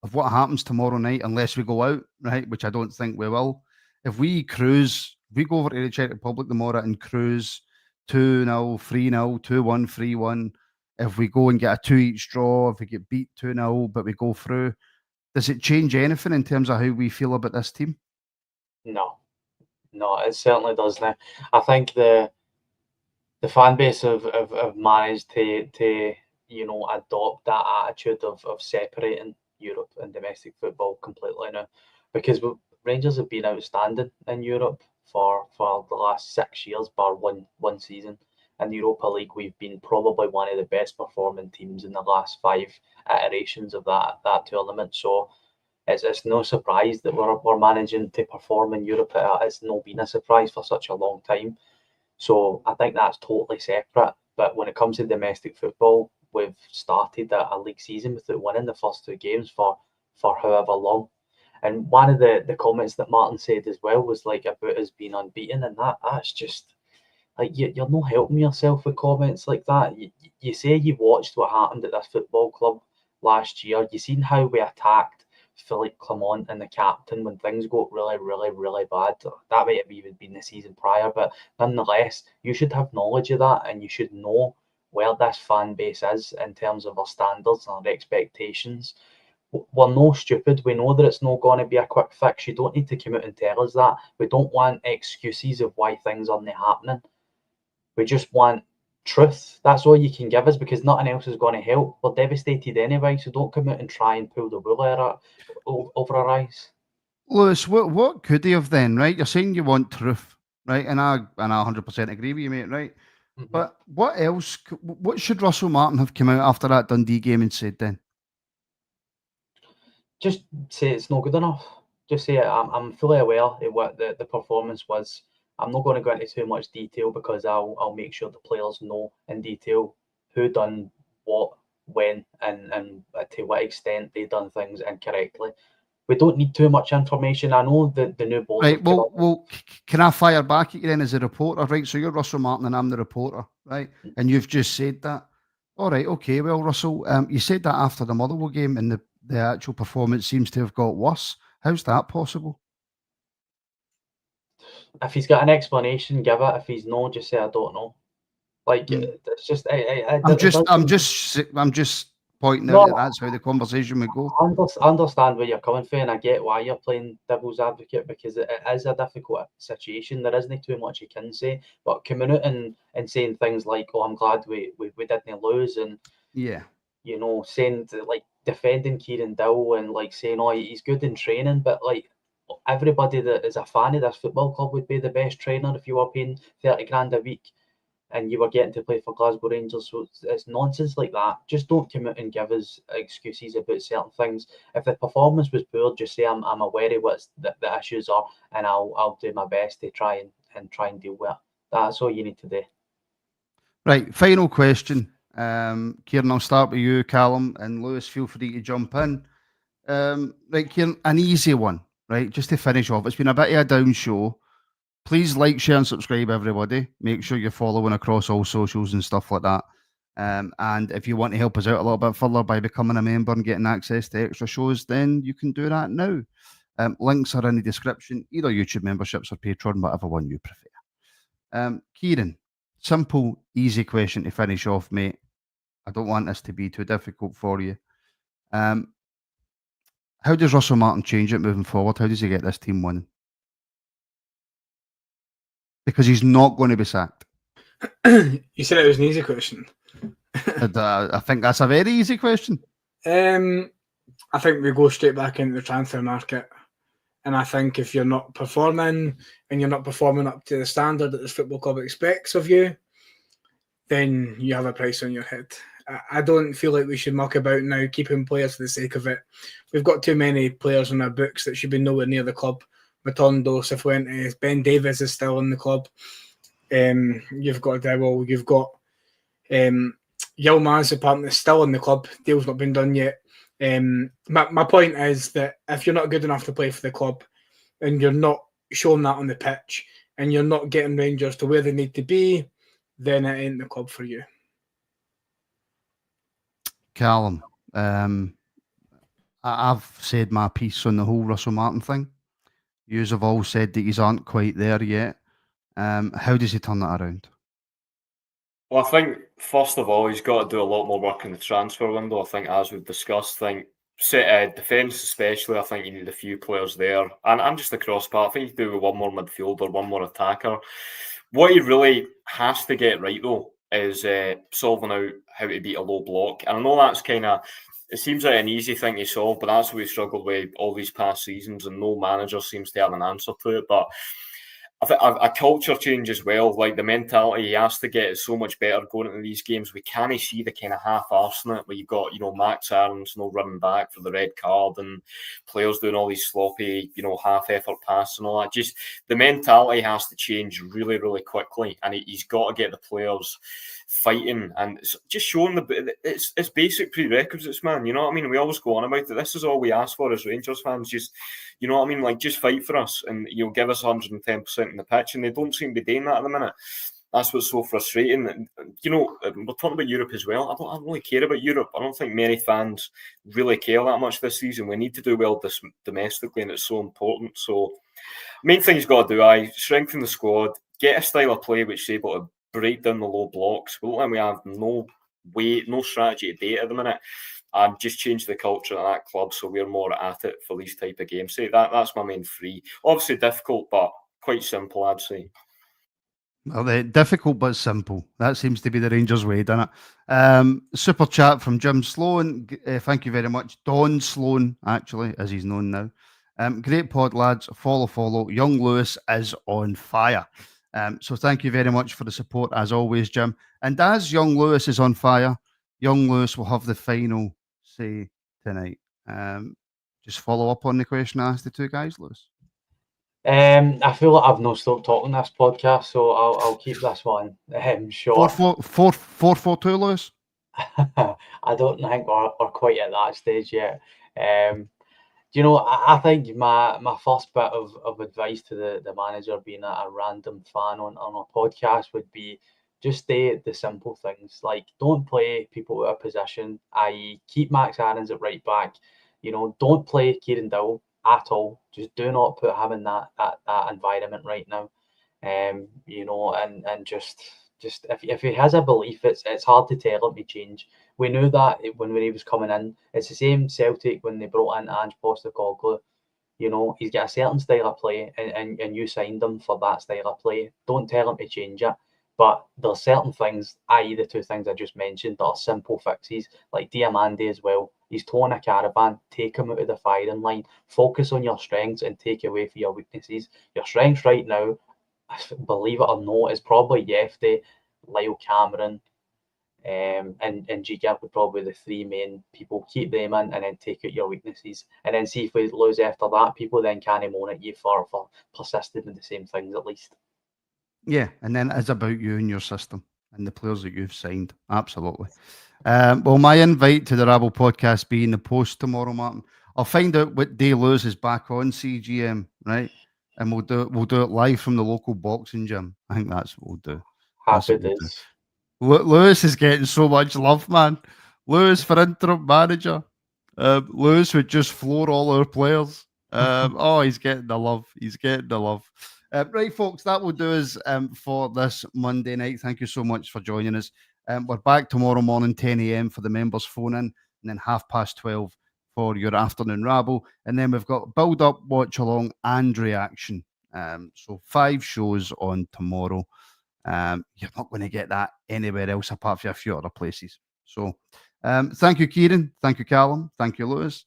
of what happens tomorrow night, unless we go out, right, which I don't think we will, if we cruise, we go over to the Czech Republic tomorrow and cruise 2-0, 3-0, 2-1, 3-1, if we go and get a 2 each draw, if we get beat 2-0, but we go through, does it change anything in terms of how we feel about this team? No, it certainly doesn't. I think the fan base have managed to adopt that attitude of separating Europe and domestic football completely now, because Rangers have been outstanding in Europe for the last 6 years, bar one season. In the Europa League, we've been probably one of the best performing teams in the last 5 iterations of that tournament. So it's no surprise that we're managing to perform in Europe. It's not been a surprise for such a long time. So I think that's totally separate. But when it comes to domestic football, we've started a league season without winning the first 2 games for however long. And one of the comments that Martin said as well was like about us being unbeaten, and that's just like you're not helping yourself with comments like that. You say you've watched what happened at this football club last year. You've seen how we attacked Philippe Clement and the captain when things got really, really, really bad. That might have even been the season prior, but nonetheless, you should have knowledge of that, and you should know where this fan base is in terms of our standards and our expectations. We're no stupid. We know that it's not going to be a quick fix. You don't need to come out and tell us that. We don't want excuses of why things aren't happening. We just want truth. That's all you can give us, because nothing else is going to help. We're devastated anyway, so don't come out and try and pull the wool over our eyes. Lewis, what could he have then, right? You're saying you want truth, right? And I 100% agree with you, mate, right? Mm-hmm. But what else? What should Russell Martin have come out after that Dundee game and said then? Just say it's not good enough. Just say I'm fully aware of what the performance was. I'm not going to go into too much detail, because I'll make sure the players know in detail who done what, when, and to what extent they done things incorrectly. We don't need too much information. I know that the new board. Right. Well, can I fire back at you then as a reporter? Right. So you're Russell Martin and I'm the reporter, right? And you've just said that. All right. Okay. Well, Russell, you said that after the Motherwell game, and the actual performance seems to have got worse. How's that possible? If he's got an explanation, give it. If he's not, just say I don't know. Like it's just. I'm just pointing out that that's how the conversation would go. I understand where you're coming from, and I get why you're playing devil's advocate, because it is a difficult situation. There isn't too much you can say, but coming out and saying things like, "Oh, I'm glad we didn't lose," and yeah, saying like defending Kieran Dill and like saying, "Oh, he's good in training," but like everybody that is a fan of this football club would be the best trainer if you were paying 30 grand a week and you were getting to play for Glasgow Rangers. So it's nonsense like that. Just don't come out and give us excuses about certain things. If the performance was poor, just say I'm aware of what the issues are, and I'll do my best to try and deal with it. That's all you need to do. Right. Final question. Kieran, I'll start with you, Callum, and Lewis, feel free to jump in. Right, Kieran, an easy one, right? Just to finish off. It's been a bit of a down show. Please like, share, and subscribe, everybody. Make sure you're following across all socials and stuff like that. And if you want to help us out a little bit further by becoming a member and getting access to extra shows, then you can do that now. Links are in the description, either YouTube memberships or Patreon, whatever one you prefer. Kieran, simple, easy question to finish off, mate. I don't want this to be too difficult for you. How does Russell Martin change it moving forward? How does he get this team winning? Because he's not going to be sacked. You said it was an easy question. I think that's a very easy question. I think we go straight back into the transfer market. And I think if you're not performing and you're not performing up to the standard that this football club expects of you, then you have a price on your head. I don't feel like we should muck about now keeping players for the sake of it. We've got too many players on our books that should be nowhere near the club. Matondo, Cifuentes, Ben Davies is still in the club. You've got Dowell, you've got Yilmaz apparently still in the club. Deal's not been done yet. My point is that if you're not good enough to play for the club and you're not showing that on the pitch and you're not getting Rangers to where they need to be, then it ain't the club for you. Callum, I've said my piece on the whole Russell Martin thing. Yous have all said that he's aren't quite there yet. How does he turn that around? Well, I think, first of all, he's got to do a lot more work in the transfer window. I think, as we've discussed, defence especially, I think you need a few players there. And I'm just across part. I think you do with one more midfielder, one more attacker. What he really has to get right, though, is solving out how to beat a low block. And I know that's it seems like an easy thing to solve, but that's what we've struggled with all these past seasons, and no manager seems to have an answer to it. But I think a culture change as well, like the mentality he has to get is so much better going into these games. We can't see the kind of half-arse in it where you've got, Max Aarons running back for the red card and players doing all these sloppy, half-effort passes and all that. Just the mentality has to change really, really quickly, and he's got to get the players fighting and just showing it's basic prerequisites, man. You know what I mean? We always go on about it. This is all we ask for as Rangers fans. Just, you know what I mean? Like, just fight for us and you'll give us 110% in the pitch, and they don't seem to be doing that at the minute. That's what's so frustrating. And, we're talking about Europe as well. I don't really care about Europe. I don't think many fans really care that much this season. We need to do well domestically, and it's so important. So, main thing he's got to do, strengthen the squad, get a style of play which is able to break down the low blocks. We have no strategy to date at the minute, and just change the culture at that club so we're more at it for these type of games. So that's my main three. Obviously difficult, but quite simple, I'd say. Well, difficult but simple. That seems to be the Rangers way, doesn't it? Super chat from Jim Sloan. Thank you very much. Don Sloan, actually, as he's known now. Great pod, lads. Follow. Young Lewis is on fire. So thank you very much for the support, as always, Jim. And as Young Lewis is on fire, Young Lewis will have the final say tonight. Just follow up on the question I asked the two guys, Lewis. I feel like I've not stopped talking this podcast, so I'll keep this one short. 4-4-2, Lewis. I don't think we're quite at that stage yet. You know, I think my first bit of advice to the manager, being a random fan on a podcast, would be just stay at the simple things. Like, don't play people out of position, i.e. keep Max Aarons at right back. You know, don't play Kieran Dowell at all. Just do not put him in that environment right now. You know, and just if he has a belief, it's hard to tell him to change. We knew that when he was coming in. It's the same Celtic when they brought in Ange Postecoglou. You know, he's got a certain style of play, and you signed him for that style of play. Don't tell him to change it. But there's certain things, i.e. the two things I just mentioned, that are simple fixes, like Diamande as well. He's torn a caravan, take him out of the firing line, focus on your strengths and take away from your weaknesses. Your strengths right now, believe it or not, is probably Yefte, Lyle Cameron, and Giga would probably be the three main people. Keep them in and then take out your weaknesses. And then see if we lose after that, people then can't moan at you for persisting with the same things at least. Yeah, and then it's about you and your system and the players that you've signed. Absolutely. Well, my invite to the Rabble podcast be in the post tomorrow, Martin. I'll find out what day Lewis is back on CGM, right? And we'll do it live from the local boxing gym. I think that's what we'll do. Happy days. Lewis is getting so much love, man. Lewis for interim manager. Lewis would just floor all our players. Oh, he's getting the love. He's getting the love. Right, folks, that will do us for this Monday night. Thank you so much for joining us. We're back tomorrow morning, 10 a.m. for the members phone in, and then 12:30 for your afternoon rabble. And then we've got build up, watch along, and reaction. So 5 shows on tomorrow. You're not going to get that anywhere else apart from a few other places. So thank you, Kieran. Thank you, Calum. Thank you, Lewis.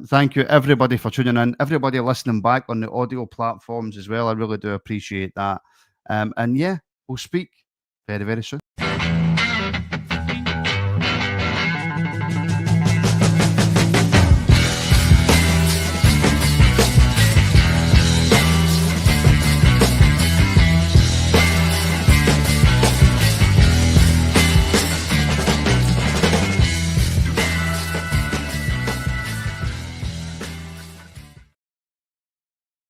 Thank you, everybody, for tuning in. Everybody listening back on the audio platforms as well. I really do appreciate that. And yeah, we'll speak very, very soon.